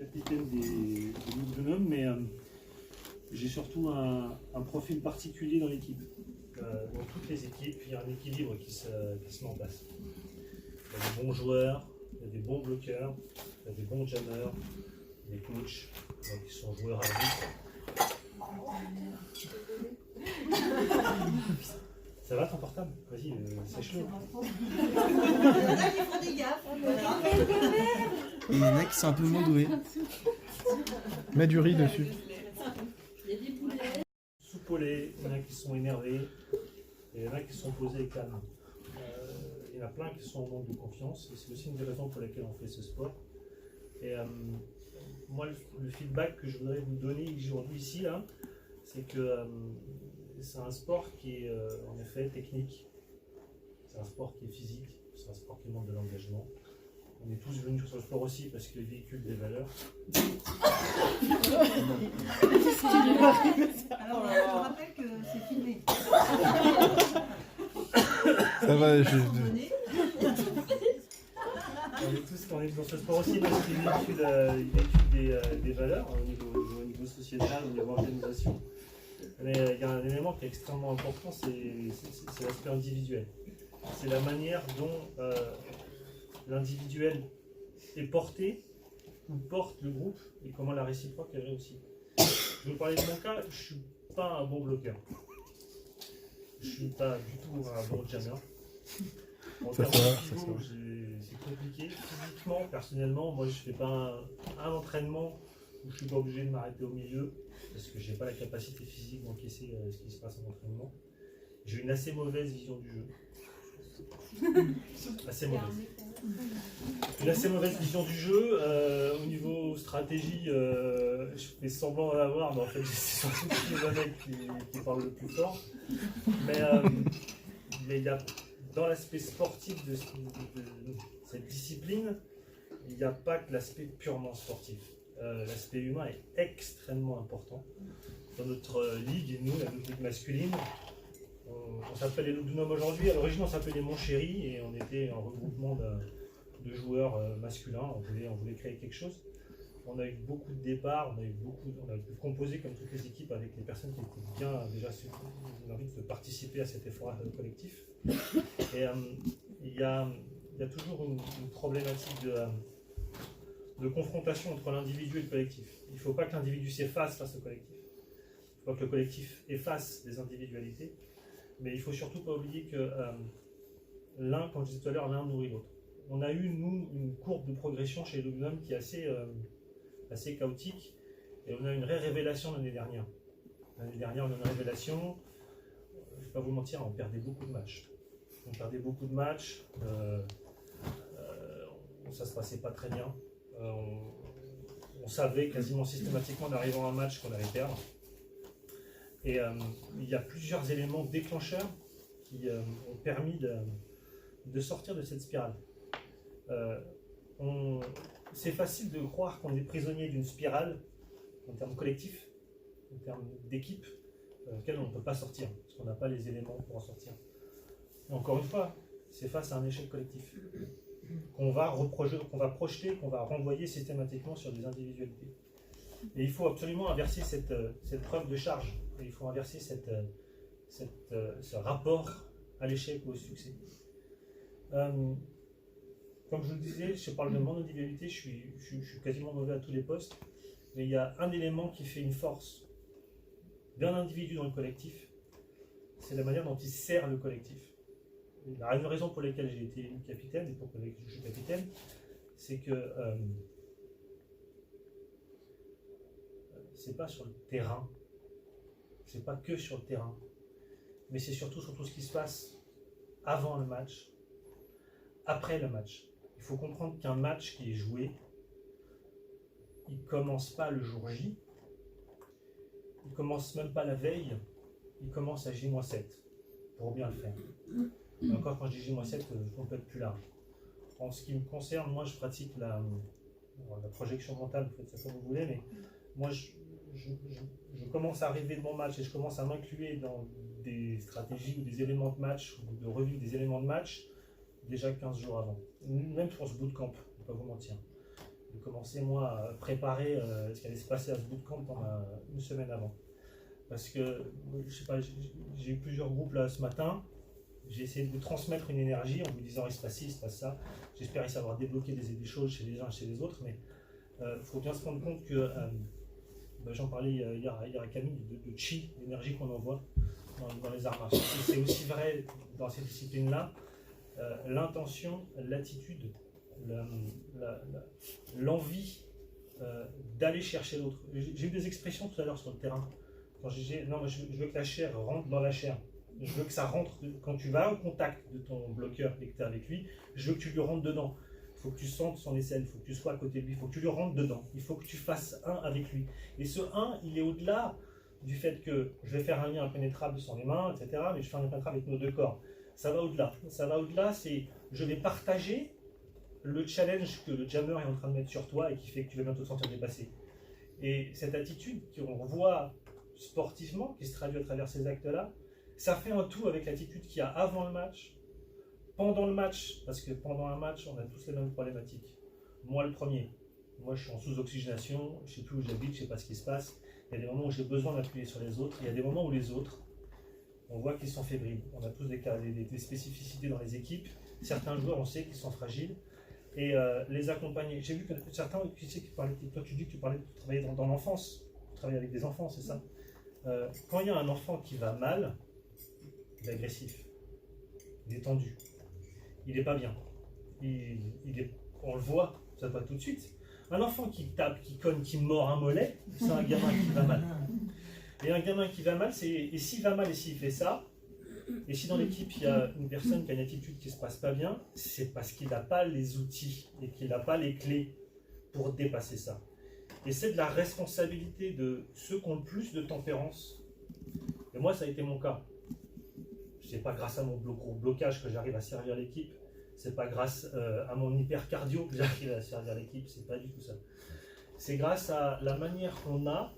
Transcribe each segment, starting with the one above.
capitaine des Lugdunum, mais j'ai surtout un profil particulier dans l'équipe. Dans toutes les équipes, il y a un équilibre qui se met en place. Il y a des bons joueurs, il y a des bons bloqueurs, il y a des bons jammers, des coachs qui sont joueurs arbitres. Ça va ton portable? Vas-y, sèche-le. Il y en a qui sont un peu moins doués. Mets du riz dessus. Soupolés, il y en a qui sont énervés, et il y en a qui sont posés et calmes. Il y en a plein qui sont en manque de confiance, et c'est aussi une des raisons pour lesquelles on fait ce sport. Et moi, le feedback que je voudrais vous donner aujourd'hui ici, là, c'est que c'est un sport qui est en effet technique, c'est un sport qui est physique, c'est un sport qui demande de l'engagement. On est tous venus sur le sport aussi parce qu'il véhicule des valeurs. Alors, je rappelle que c'est filmé. Ça va, On est dans ce sport aussi parce qu'il véhicule des valeurs au niveau sociétal, au niveau organisation. Mais il y a un élément qui est extrêmement important, c'est l'aspect individuel. C'est la manière dont l'individuel est porté ou porte le groupe et comment la réciproque est réussie. Je vais vous parler de mon cas, je ne suis pas un bon bloqueur. Je ne suis pas du tout un bon jammer. En termes de pivot, c'est compliqué. Physiquement, personnellement, moi je ne fais pas un entraînement où je ne suis pas obligé de m'arrêter au milieu parce que je n'ai pas la capacité physique d'encaisser ce qui se passe en entraînement. J'ai une assez mauvaise vision du jeu. Assez mauvaise. Une assez mauvaise vision du jeu. Au niveau stratégie, je fais semblant d'en avoir, mais en fait, c'est surtout le mec qui parle le plus fort. Mais il y a, dans l'aspect sportif de cette discipline, il n'y a pas que l'aspect purement sportif. L'aspect humain est extrêmement important. Dans notre ligue, nous, la ligue masculine, on s'appelle les Lugdunum aujourd'hui. À l'origine, on s'appelait les Montchéri et on était un regroupement de joueurs masculins. On voulait créer quelque chose. On a eu beaucoup de départs, on a pu composer comme toutes les équipes avec des personnes qui étaient bien déjà envie de participer à cet effort collectif. Et il y a toujours une problématique de confrontation entre l'individu et le collectif. Il ne faut pas que l'individu s'efface face au collectif. Il ne faut pas que le collectif efface les individualités. Mais il ne faut surtout pas oublier que l'un, comme je disais tout à l'heure, l'un nourrit l'autre. On a eu, nous, une courbe de progression chez Lugdunum qui est assez chaotique. Et on a une vraie révélation l'année dernière. L'année dernière, on a une révélation. Je ne vais pas vous mentir, on perdait beaucoup de matchs. Ça ne se passait pas très bien. On savait quasiment systématiquement en arrivant à un match qu'on allait perdre. Et il y a plusieurs éléments déclencheurs qui ont permis de sortir de cette spirale. C'est facile de croire qu'on est prisonnier d'une spirale en termes collectifs, en termes d'équipe, laquelle on ne peut pas sortir, parce qu'on n'a pas les éléments pour en sortir. Et encore une fois, c'est face à un échec collectif qu'on va projeter, qu'on va renvoyer systématiquement sur des individualités. Et il faut absolument inverser cette preuve de charge. Et il faut inverser ce rapport à l'échec ou au succès. Comme je vous le disais, je parle de mon individualité, je suis quasiment mauvais à tous les postes. Mais il y a un élément qui fait une force d'un individu dans le collectif, c'est la manière dont il sert le collectif. Une raison pour laquelle j'ai été élu capitaine et pour laquelle je suis capitaine, c'est que c'est pas sur le terrain, c'est pas que sur le terrain, mais c'est surtout sur tout ce qui se passe avant le match, après le match. Il faut comprendre qu'un match qui est joué, il ne commence pas le jour J, il ne commence même pas la veille, il commence à J-7 pour bien le faire. Et encore quand je dis J-7, on peut être plus large. En ce qui me concerne, moi je pratique la projection mentale, vous faites ça comme vous voulez, mais moi je commence à rêver de mon match et je commence à m'inclure dans des stratégies ou des éléments de match ou de revue des éléments de match déjà 15 jours avant. Même pour ce bootcamp, je ne vais pas vous mentir. de commencer moi à préparer ce qui allait se passer à ce bootcamp une semaine avant. Parce que, je sais pas, j'ai eu plusieurs groupes là ce matin, j'ai essayé de vous transmettre une énergie en vous disant il se passe ci, il se passe ça. J'espère savoir débloquer des choses chez les uns et chez les autres, mais il faut bien se rendre compte que, j'en parlais hier à Camille, de chi, l'énergie qu'on envoie dans les arts martiaux. Et c'est aussi vrai dans cette discipline-là, l'intention, l'attitude, l'envie d'aller chercher l'autre. J'ai eu des expressions tout à l'heure sur le terrain. Quand je disais, non, je veux que la chair rentre dans la chair. Je veux que ça rentre, quand tu vas au contact de ton bloqueur et que tu es avec lui, je veux que tu lui rentres dedans. Il faut que tu sentes son aisselle, il faut que tu sois à côté de lui, il faut que tu lui rentres dedans. Il faut que tu fasses un avec lui. Et ce un, il est au-delà du fait que je vais faire un lien impénétrable sans les mains, etc. Mais je fais un lien impénétrable avec nos deux corps. Ça va au-delà. Ça va au-delà, c'est je vais partager le challenge que le jammer est en train de mettre sur toi et qui fait que tu vas bientôt te sentir dépassé. Et cette attitude qu'on voit sportivement, qui se traduit à travers ces actes-là, ça fait un tout avec l'attitude qu'il y a avant le match, pendant le match, parce que pendant un match, on a tous les mêmes problématiques. Moi, le premier. Moi, je suis en sous-oxygénation, je ne sais plus où j'habite, je ne sais pas ce qui se passe. Il y a des moments où j'ai besoin d'appuyer sur les autres. Il y a des moments où les autres, on voit qu'ils sont fébriles. On a tous des spécificités dans les équipes. Certains joueurs, on sait qu'ils sont fragiles. Et les accompagner. J'ai vu que certains, tu sais, qui parlaient, toi tu dis que tu parlais de travailler dans l'enfance. Tu travailles avec des enfants, c'est ça. Quand il y a un enfant qui va mal, il est agressif, il est tendu, il n'est pas bien, on le voit, ça va tout de suite. Un enfant qui tape, qui cogne, qui mord un mollet, c'est un gamin qui va mal. Et un gamin qui va mal, et s'il va mal et s'il fait ça, et si dans l'équipe il y a une personne qui a une attitude qui ne se passe pas bien, c'est parce qu'il n'a pas les outils et qu'il n'a pas les clés pour dépasser ça. Et c'est de la responsabilité de ceux qui ont le plus de tempérance. Et moi, ça a été mon cas. C'est pas grâce à mon gros blocage que j'arrive à servir l'équipe. C'est pas grâce à mon hypercardio que j'arrive à servir l'équipe. C'est pas du tout ça. C'est grâce à la manière qu'on a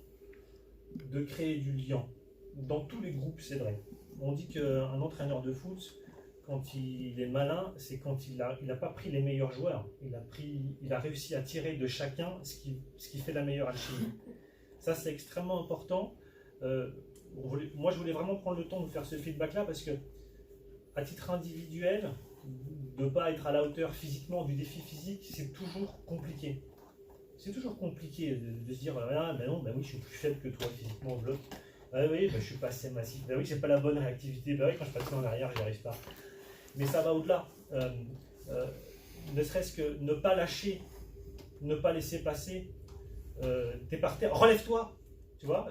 de créer du lien. Dans tous les groupes, c'est vrai. On dit qu'un entraîneur de foot, quand il est malin, c'est quand il a pas pris les meilleurs joueurs. Il a réussi à tirer de chacun ce qui fait la meilleure alchimie. Ça, c'est extrêmement important. Moi, je voulais vraiment prendre le temps de vous faire ce feedback-là parce que, à titre individuel, de ne pas être à la hauteur physiquement du défi physique, c'est toujours compliqué. C'est toujours compliqué de se dire, ah, ben non, ben oui, je suis plus faible que toi physiquement au bloc. Ah oui, ben je suis pas assez massif. Ben oui, j'ai pas la bonne réactivité. Ben oui, quand je passe en arrière, j'y arrive pas. Mais ça va au-delà. Ne serait-ce que ne pas lâcher, ne pas laisser passer. T'es par terre, relève-toi. Tu vois,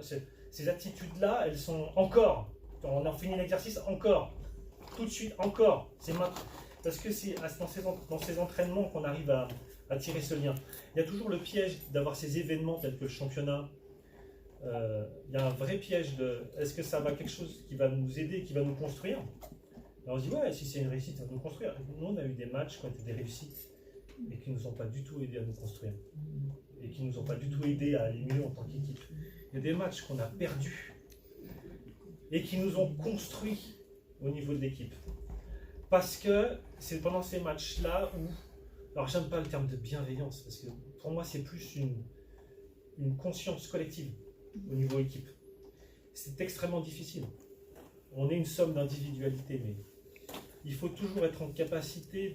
ces attitudes-là, elles sont encore. On a fini l'exercice encore. Tout de suite, encore. C'est maintenant. Parce que c'est dans ces entraînements qu'on arrive à tirer ce lien. Il y a toujours le piège d'avoir ces événements tels que le championnat. Il y a un vrai piège de est-ce que ça va quelque chose qui va nous aider, qui va nous construire? Et on se dit ouais, si c'est une réussite, ça va nous construire. Nous, on a eu des matchs qui ont été des réussites et qui ne nous ont pas du tout aidés à nous construire. Et qui ne nous ont pas du tout aidés à aller mieux en tant qu'équipe. Il y a des matchs qu'on a perdus et qui nous ont construits au niveau de l'équipe. Parce que c'est pendant ces matchs-là où, alors j'aime pas le terme de bienveillance, parce que pour moi c'est plus une conscience collective au niveau équipe. C'est extrêmement difficile. On est une somme d'individualité, mais il faut toujours être en capacité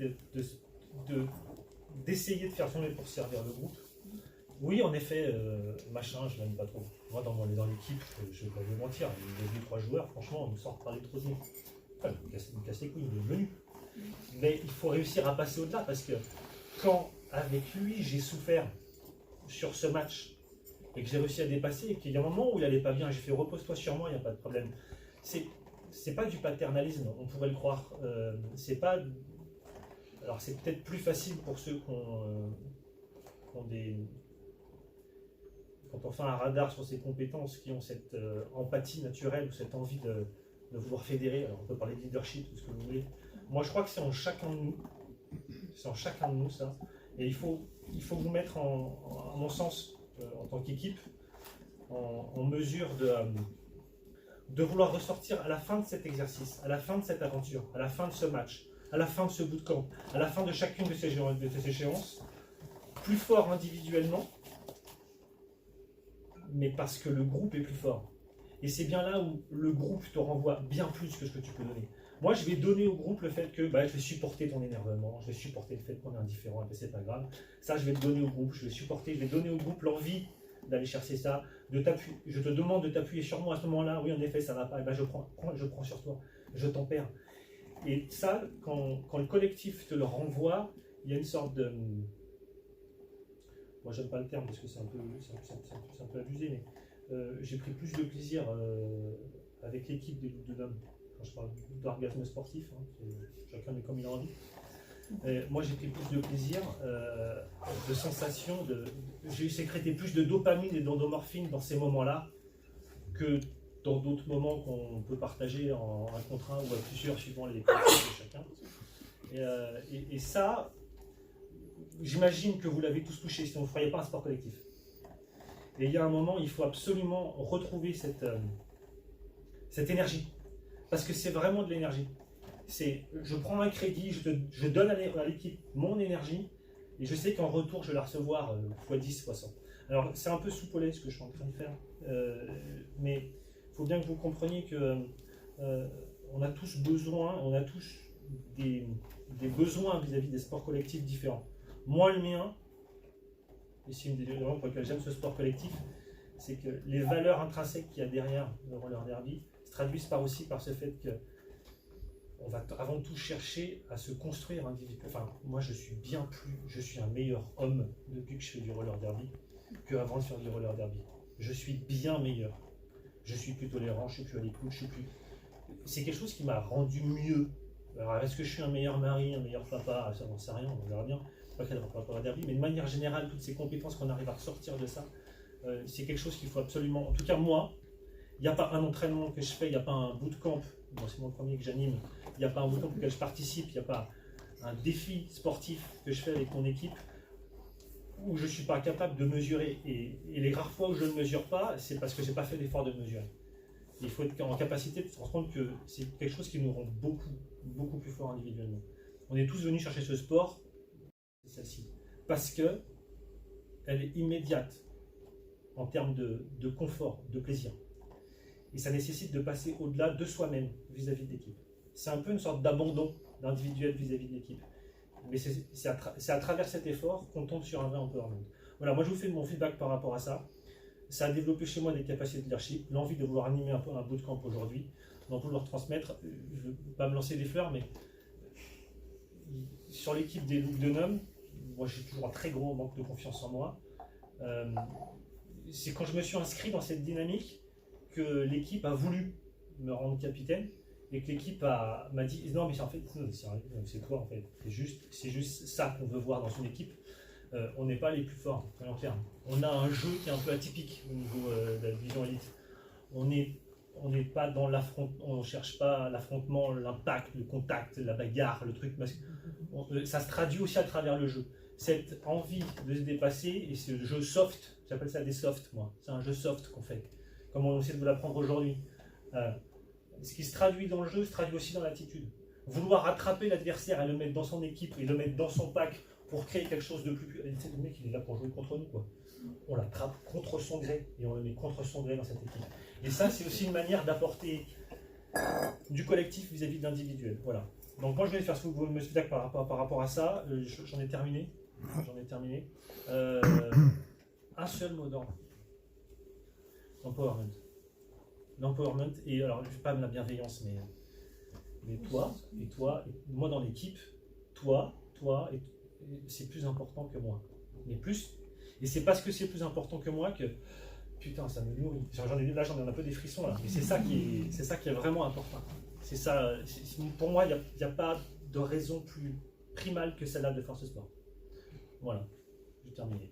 d'essayer de faire son mieux pour servir le groupe. Oui, en effet, machin, je l'aime pas trop. Moi, dans l'équipe, je ne vais pas vous mentir, les 2-3 joueurs, franchement, on nous sort par les troisièmes. Enfin, il me casse les couilles, il est venu. Mais il faut réussir à passer au-delà, parce que quand, avec lui, j'ai souffert sur ce match, et que j'ai réussi à dépasser, et qu'il y a un moment où il n'allait pas bien, j'ai fait repose-toi sur moi, il n'y a pas de problème. C'est pas du paternalisme, on pourrait le croire. C'est pas. Alors, c'est peut-être plus facile pour ceux qui ont des. Quand on fait un radar sur ces compétences, qui ont cette empathie naturelle ou cette envie de vouloir fédérer, alors on peut parler de leadership, tout ce que vous voulez. Moi je crois que c'est en chacun de nous, ça, et il faut vous mettre à mon sens, en tant qu'équipe, en mesure de vouloir ressortir à la fin de cet exercice, à la fin de cette aventure, à la fin de ce match, à la fin de ce bootcamp, à la fin de chacune de ces échéances, plus fort individuellement, mais parce que le groupe est plus fort. Et c'est bien là où le groupe te renvoie bien plus que ce que tu peux donner. Moi, je vais donner au groupe le fait que je vais supporter ton énervement, je vais supporter le fait qu'on est indifférent, et c'est pas grave. Ça, je vais le donner au groupe, je vais donner au groupe l'envie d'aller chercher ça, de t'appuyer. Je te demande de t'appuyer sur moi à ce moment-là. Oui, en effet, ça va pas. Je prends sur toi, je t'en perds. Et ça, quand le collectif te le renvoie, il y a une sorte de... Moi, j'aime pas le terme parce que c'est un peu abusé, mais j'ai pris plus de plaisir avec l'équipe des Loups de l'Homme. Quand je parle d'orgasme sportif, hein, chacun met comme il a envie. Moi, j'ai pris plus de plaisir, de sensations, j'ai sécrété plus de dopamine et d'endomorphine dans ces moments-là que dans d'autres moments qu'on peut partager en un contre un ou à plusieurs, suivant les préférences de chacun. Et ça, j'imagine que vous l'avez tous touché, sinon vous ne feriez pas un sport collectif. Et il y a un moment, il faut absolument retrouver cette énergie. Parce que c'est vraiment de l'énergie. Je prends un crédit, je donne à l'équipe mon énergie, et je sais qu'en retour, je vais la recevoir x10, x 100. Alors, c'est un peu soupolé ce que je suis en train de faire, mais il faut bien que vous compreniez que on a tous besoin, on a tous des besoins vis-à-vis des sports collectifs différents. Moi, le mien, et c'est une des raisons pour lesquelles j'aime ce sport collectif, c'est que les valeurs intrinsèques qu'il y a derrière le roller derby se traduisent aussi par ce fait que on va avant tout chercher à se construire individuellement. Enfin, moi, je suis un meilleur homme depuis que je fais du roller derby qu'avant de faire du roller derby. Je suis bien meilleur. Je suis plus tolérant, je suis plus à l'écoute, c'est quelque chose qui m'a rendu mieux. Alors, est-ce que je suis un meilleur mari, un meilleur papa? Ça, j'en sais rien, on verra bien. Pas qu'elle rapport à derby, mais de manière générale, toutes ces compétences qu'on arrive à ressortir de ça, c'est quelque chose qu'il faut absolument. En tout cas, moi, il n'y a pas un entraînement que je fais, il n'y a pas un bootcamp, bon, c'est mon premier que j'anime, il n'y a pas un bootcamp auquel je participe, il n'y a pas un défi sportif que je fais avec mon équipe où je ne suis pas capable de mesurer. Et les rares fois où je ne mesure pas, c'est parce que je n'ai pas fait l'effort de mesurer. Il faut être en capacité de se rendre compte que c'est quelque chose qui nous rend beaucoup plus fort individuellement. On est tous venus chercher ce sport, c'est celle-ci, parce qu'elle est immédiate en termes de confort, de plaisir. Et ça nécessite de passer au-delà de soi-même vis-à-vis de l'équipe. C'est un peu une sorte d'abandon d'individuel vis-à-vis de l'équipe. Mais c'est à travers cet effort qu'on tombe sur un vrai empowerment. Voilà, moi je vous fais mon feedback par rapport à ça. Ça a développé chez moi des capacités de leadership, l'envie de vouloir animer un peu un bootcamp aujourd'hui, d'en vouloir transmettre. Je ne veux pas me lancer des fleurs, mais sur l'équipe des Loups de Nome, moi j'ai toujours un très gros manque de confiance en moi. C'est quand je me suis inscrit dans cette dynamique que l'équipe a voulu me rendre capitaine et que l'équipe m'a dit non mais en fait c'est toi en fait, c'est juste ça qu'on veut voir dans une équipe. On n'est pas les plus forts, soyons clairs. On a un jeu qui est un peu atypique au niveau de la division élite. On n'est pas dans l'affrontement, on ne cherche pas l'affrontement, l'impact, le contact, la bagarre, le truc. Ça se traduit aussi à travers le jeu. Cette envie de se dépasser et ce jeu soft, j'appelle ça des softs moi, c'est un jeu soft qu'on fait, comme on essaie de vous l'apprendre aujourd'hui. Ce qui se traduit dans le jeu se traduit aussi dans l'attitude. Vouloir attraper l'adversaire et le mettre dans son équipe et le mettre dans son pack pour créer quelque chose de plus... Le mec, il est là pour jouer contre nous, quoi. On l'attrape contre son gré et on le met contre son gré dans cette équipe. Et ça, c'est aussi une manière d'apporter du collectif vis-à-vis de l'individuel. Voilà. Donc moi, je vais faire ce que vous me dites par rapport à ça. J'en ai terminé. Un seul mot d'ordre. L'empowerment. L'empowerment, et alors, je ne vais pas de la bienveillance, mais toi, et moi dans l'équipe, toi, et c'est plus important que moi. Mais plus, et c'est parce que c'est plus important que moi que, putain, ça me nourrit. J'en ai un peu des frissons là, mais c'est ça qui est vraiment important. C'est ça, pour moi, il n'y a pas de raison plus primale que celle-là de faire ce sport. Voilà, j'ai terminé.